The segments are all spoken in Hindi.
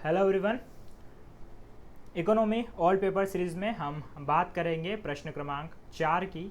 Hello everyone. Economy all paper series में हम बात करेंगे प्रश्न क्रमांक 4 की।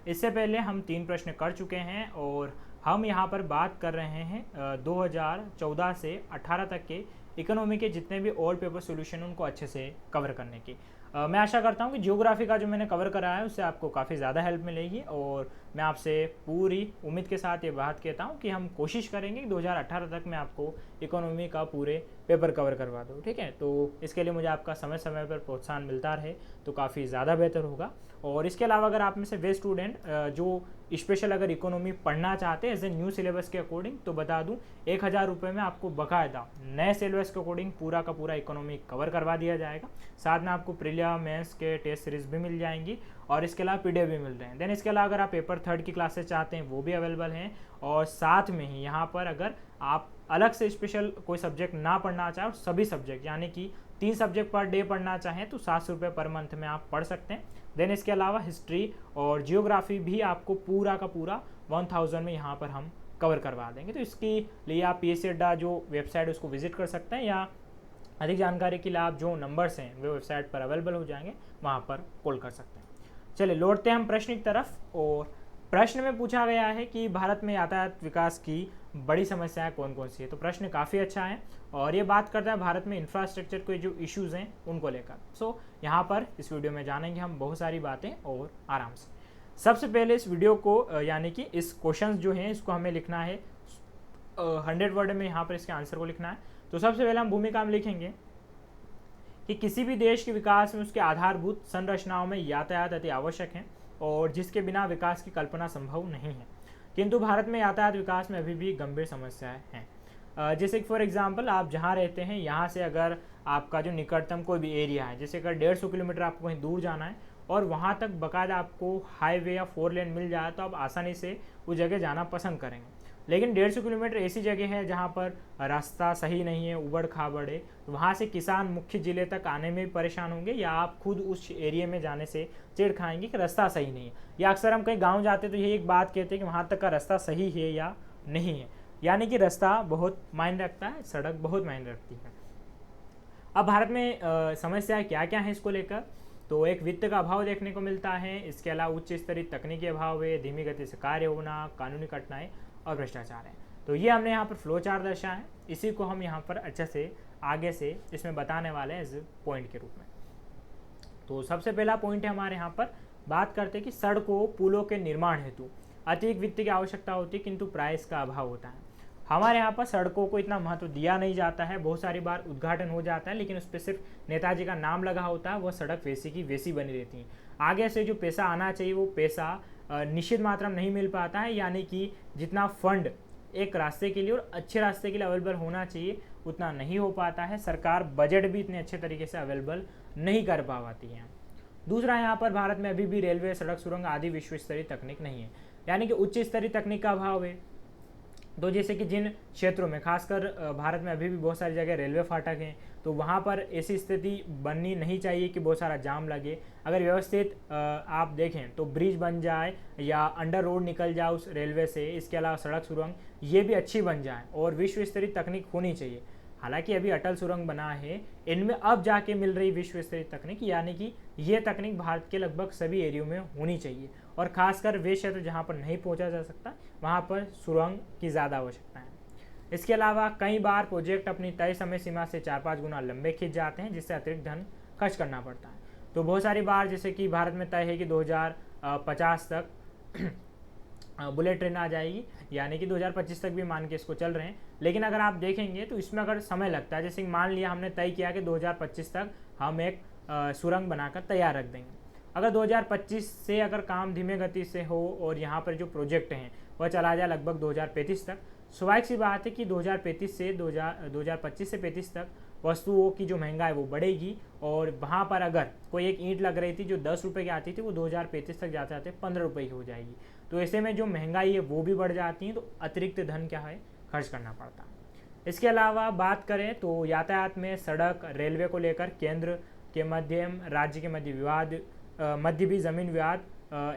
इससे पहले हम 3 प्रश्न कर चुके हैं और हम यहाँ पर बात कर रहे हैं 2014 से 18 तक के इकोनॉमी के जितने भी ऑल पेपर सॉल्यूशन उनको अच्छे से कवर करने की। मैं आशा करता हूँ कि ज्योग्राफी का जो मैंने कवर करा है उससे आपको काफ़ी ज़्यादा हेल्प मिलेगी और मैं आपसे पूरी उम्मीद के साथ ये बात कहता हूँ कि हम कोशिश करेंगे कि 2018 तक मैं आपको इकोनॉमी का पूरे पेपर कवर करवा दूँ। ठीक है, तो इसके लिए मुझे आपका समय समय पर प्रोत्साहन मिलता रहे तो काफ़ी ज़्यादा बेहतर होगा। और इसके अलावा अगर आप में से वे स्टूडेंट जो स्पेशल अगर इकोनॉमी पढ़ना चाहते हैं एज ए न्यू सिलेबस के अकॉर्डिंग, तो बता दूं 1000 रुपये में आपको बाकायदा नए सिलेबस के अकॉर्डिंग पूरा का पूरा इकोनॉमी कवर करवा दिया जाएगा। साथ में आपको प्रीलिया मेंस के टेस्ट सीरीज भी मिल जाएंगी और इसके अलावा पीडीएफ भी मिल रहे हैं। देन इसके अलावा अगर आप पेपर 3 की क्लासेस चाहते हैं वो भी अवेलेबल हैं। और साथ में ही यहाँ पर अगर आप अलग से स्पेशल कोई सब्जेक्ट ना पढ़ना चाहें और सभी सब्जेक्ट यानी कि 3 सब्जेक्ट पर डे पढ़ना चाहें तो 700 रुपये पर मंथ में आप पढ़ सकते हैं। देन इसके अलावा हिस्ट्री और जियोग्राफी भी आपको पूरा का पूरा 1000 में यहाँ पर हम कवर करवा देंगे। तो इसके लिए आप PSC अड्डा जो वेबसाइट उसको विजिट कर सकते हैं या अधिक जानकारी के लिए आप जो नंबर्स हैं वे वेबसाइट पर अवेलेबल हो जाएंगे, वहाँ पर कॉल कर सकते हैं। चलिए लौटते हैं हम प्रश्न की तरफ। और प्रश्न में पूछा गया है कि भारत में यातायात विकास की बड़ी समस्याएं कौन कौन सी है। तो प्रश्न काफ़ी अच्छा है और ये बात करता है भारत में इंफ्रास्ट्रक्चर के जो इश्यूज़ हैं उनको लेकर। सो यहाँ पर इस वीडियो में जानेंगे हम बहुत सारी बातें और आराम से। सबसे पहले इस वीडियो को यानी कि इस क्वेश्चन जो हैं इसको हमें लिखना है 100 वर्ड में, यहाँ पर इसके आंसर को लिखना है। तो सबसे पहले हम भूमिका में लिखेंगे कि किसी भी देश के विकास में उसके आधारभूत संरचनाओं में यातायात अति आवश्यक है और जिसके बिना विकास की कल्पना संभव नहीं है। किंतु भारत में यातायात विकास में अभी भी गंभीर समस्याएं हैं। जैसे कि फॉर एग्जांपल आप जहां रहते हैं यहाँ से अगर आपका जो निकटतम कोई भी एरिया है, जैसे अगर 150 किलोमीटर आपको कहीं दूर जाना है और वहाँ तक बाकायदा आपको हाईवे या 4 लेन मिल जाए तो आप आसानी से उस जगह जाना पसंद करेंगे। लेकिन 150 किलोमीटर ऐसी जगह है जहाँ पर रास्ता सही नहीं है, उबड़ खाबड़ है, तो वहाँ से किसान मुख्य ज़िले तक आने में भी परेशान होंगे या आप खुद उस एरिया में जाने से चिढ़ खाएंगे कि रास्ता सही नहीं है। या अक्सर हम कहीं गांव जाते तो यही एक बात कहते हैं कि वहाँ तक का रास्ता सही है या नहीं है, यानी कि रास्ता बहुत मायने रखता है, सड़क बहुत मायने रखती है। अब भारत में समस्या क्या क्या है इसको लेकर, तो एक वित्त का अभाव देखने को मिलता है। इसके अलावा उच्च स्तरीय तकनीकी अभाव है, धीमी गति से कार्य होना, कानूनी कठिनाई और भ्रष्टाचार है। तो ये हमने यहाँ पर फ्लो चार्ट दर्शाया है, इसी को हम यहाँ पर अच्छे से आगे से इसमें बताने वाले हैं एज पॉइंट के रूप में। तो सबसे पहला पॉइंट है हमारे यहाँ पर बात करते हैं कि सड़कों पुलों के निर्माण हेतु अतिरिक्त वित्त की आवश्यकता होती है किंतु प्राय इसका अभाव होता है। हमारे यहाँ पर सड़कों को इतना महत्व दिया नहीं जाता है, बहुत सारी बार उद्घाटन हो जाता है लेकिन उस पर सिर्फ नेताजी का नाम लगा होता है, वह सड़क वैसी की वैसी बनी रहती है। आगे से जो पैसा आना चाहिए वो पैसा निश्चित मात्रा में नहीं मिल पाता है, यानी कि जितना फंड एक रास्ते के लिए और अच्छे रास्ते के लिए अवेलेबल होना चाहिए उतना नहीं हो पाता है। सरकार बजट भी इतने अच्छे तरीके से अवेलेबल नहीं कर पाती है। दूसरा, यहाँ पर भारत में अभी भी रेलवे, सड़क सुरंग आदि विश्व स्तरीय तकनीक नहीं है, यानी कि उच्च स्तरीय तकनीक का अभाव है। तो जैसे कि जिन क्षेत्रों में खासकर भारत में अभी भी बहुत सारी जगह रेलवे फाटक हैं, तो वहाँ पर ऐसी स्थिति बननी नहीं चाहिए कि बहुत सारा जाम लगे। अगर व्यवस्थित आप देखें तो ब्रिज बन जाए या अंडर रोड निकल जाए उस रेलवे से, इसके अलावा सड़क सुरंग ये भी अच्छी बन जाए और विश्व स्तरीय तकनीक होनी चाहिए। हालांकि अभी अटल सुरंग बना है, इनमें अब जाके मिल रही विश्व स्तरीय तकनीक, यानी कि ये तकनीक भारत के लगभग सभी एरियो में होनी चाहिए और खासकर वे क्षेत्र जहाँ पर नहीं पहुँचा जा सकता वहाँ पर सुरंग की ज़्यादा आवश्यकता है। इसके अलावा कई बार प्रोजेक्ट अपनी तय समय सीमा से 4-5 गुना लंबे खिंच जाते हैं जिससे अतिरिक्त धन खर्च करना पड़ता है। तो बहुत सारी बार जैसे कि भारत में तय है कि 2050 तक बुलेट ट्रेन आ जाएगी, यानी कि 2025 तक भी मान के इसको चल रहे हैं, लेकिन अगर आप देखेंगे तो इसमें अगर समय लगता है, जैसे मान लिया हमने तय किया कि 2025 तक हम एक सुरंग बनाकर तैयार रख देंगे। अगर 2025 से अगर काम धीमे गति से हो और यहाँ पर जो प्रोजेक्ट हैं वह चला जाए लगभग 2035 तक, स्वाभाविक सी बात है कि 2025 से 35 तक वस्तुओं की जो महंगाई वो बढ़ेगी और वहाँ पर अगर कोई एक ईंट लग रही थी जो 10 रुपये की आती थी वो 2035 तक जाते जाते 15 रुपये की हो जाएगी। तो ऐसे में जो महंगाई है वो भी बढ़ जाती है, तो अतिरिक्त धन क्या है खर्च करना पड़ता है। इसके अलावा बात करें तो यातायात में सड़क, रेलवे को लेकर केंद्र के मध्यम राज्य के मध्य विवाद, मध्य भी ज़मीन विवाद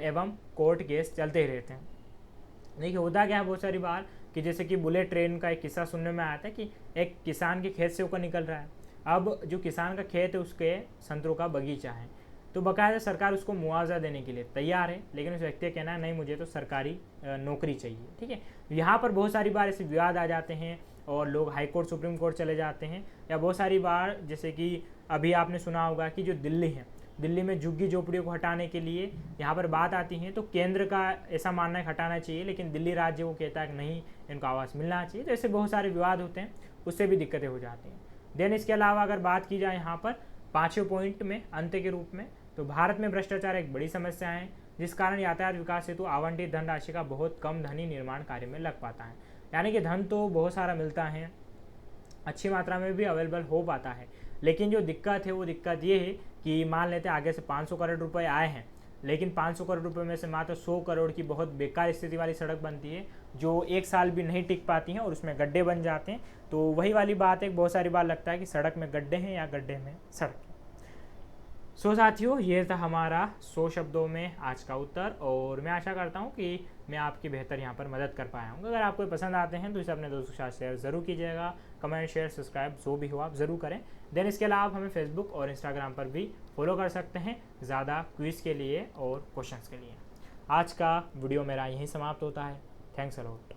एवं कोर्ट केस चलते ही रहते हैं। देखिए होता क्या है बहुत सारी बार कि जैसे कि बुलेट ट्रेन का एक किस्सा सुनने में आया था कि एक किसान के खेत से होकर निकल रहा है। अब जो किसान का खेत है उसके संतरों का बगीचा है, तो बाकायदा सरकार उसको मुआवजा देने के लिए तैयार है, लेकिन उस व्यक्ति का कहना है नहीं, मुझे तो सरकारी नौकरी चाहिए। ठीक है, यहाँ पर बहुत सारी बार ऐसे विवाद आ जाते हैं और लोग हाई कोर्ट सुप्रीम कोर्ट चले जाते हैं, या बहुत सारी बार जैसे कि अभी आपने सुना होगा कि जो दिल्ली है, दिल्ली में झुग्गी झोपड़ियों को हटाने के लिए यहाँ पर बात आती है, तो केंद्र का ऐसा मानना है हटाना चाहिए, लेकिन दिल्ली राज्य वो कहता है कि नहीं, इनको आवास मिलना चाहिए। तो ऐसे बहुत सारे विवाद होते हैं, उससे भी दिक्कतें हो जाती हैं। देन इसके अलावा अगर बात की जाए यहाँ पर 5वें पॉइंट में अंत के रूप में, तो भारत में भ्रष्टाचार एक बड़ी समस्या है, जिस कारण यातायात विकास हेतु आवंटित धनराशि का बहुत कम धन ही निर्माण कार्य में लग पाता है। यानी कि धन तो बहुत सारा मिलता है, अच्छी मात्रा में भी अवेलेबल हो पाता है, लेकिन जो दिक्कत है वो दिक्कत ये है कि मान लेते हैं आगे से 500 करोड़ रुपए आए हैं, लेकिन 500 करोड़ रुपए में से मात्र 100 करोड़ की बहुत बेकार स्थिति वाली सड़क बनती है, जो 1 साल भी नहीं टिक पाती हैं और उसमें गड्ढे बन जाते हैं। तो वही वाली बात है, बहुत सारी बार लगता है कि सड़क में गड्ढे हैं या गड्ढे में सड़क। सो साथियों, ये था हमारा 100 शब्दों में आज का उत्तर, और मैं आशा करता हूँ कि मैं आपकी बेहतर यहाँ पर मदद कर पाया हूँ। अगर आपको पसंद आते हैं तो इसे अपने दोस्तों के साथ शेयर ज़रूर कीजिएगा, कमेंट शेयर सब्सक्राइब जो भी हो आप ज़रूर करें। देन इसके अलावा आप हमें फेसबुक और इंस्टाग्राम पर भी फॉलो कर सकते हैं ज़्यादा क्विज़ के लिए और क्वेश्चंस के लिए। आज का वीडियो मेरा यहीं समाप्त होता है। Thanks a lot.